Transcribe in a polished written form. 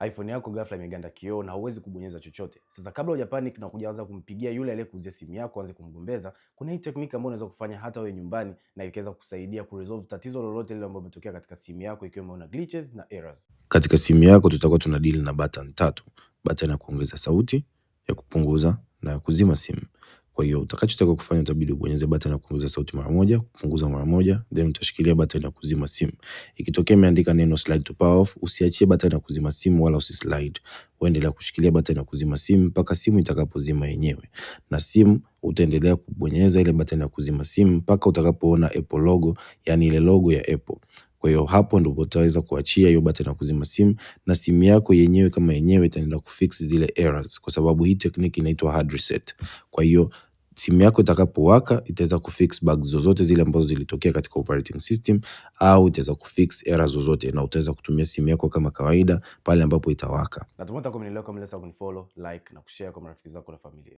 iPhone yako ghafla imeganda kioo na huwezi kubonyeza chochote. Sasa kabla hujapanic na kujaanza kumpigia yule aliyekuuzia simu yako anze kumgombeza, kuna hii technique ambayo unaweza kufanya hata wewe nyumbani na ikaweza kusaidia kuresolve tatizo lolote lile ambalo limetokea katika simu yako, ikiwemo na glitches na errors. Katika simu yako tutakuwa tuna deal na button tatu: button ya kuongeza sauti, ya kupunguza na ya kuzima simu. Kwa hiyo utakachotaka kufanya utabidi ubonyeze button ya kuongeza sauti mara moja, kupunguza mara moja, then utashikilia button ya kuzima simu. Ikitokea imeandika neno slide to power off, usiachie button ya kuzima simu wala usislide. Uendelea kushikilia button ya kuzima simu mpaka simu itakapozima yenyewe. Na simu utaendelea kubonyeza ile button ya kuzima simu mpaka utakapoona Apple logo, yani ile logo ya Apple. Kwa hiyo hapo ndipo utaweza kuachia hiyo button ya kuzima simu na simu yako yenyewe kama yenyewe itaenda kufix zile errors, kwa sababu hii technique inaitwa hard reset. Kwa hiyo simu yako itakapowaka itaweza kufix bugs zozote zile ambazo zilitokea katika operating system, au itaweza kufix errors zozote, na utaweza kutumia simu yako kama kawaida pale ambapo itawaka. Natumai utakuwa umenielewa. Kama unaweza kunifollow, like na kushare kwa marafiki zako na familia.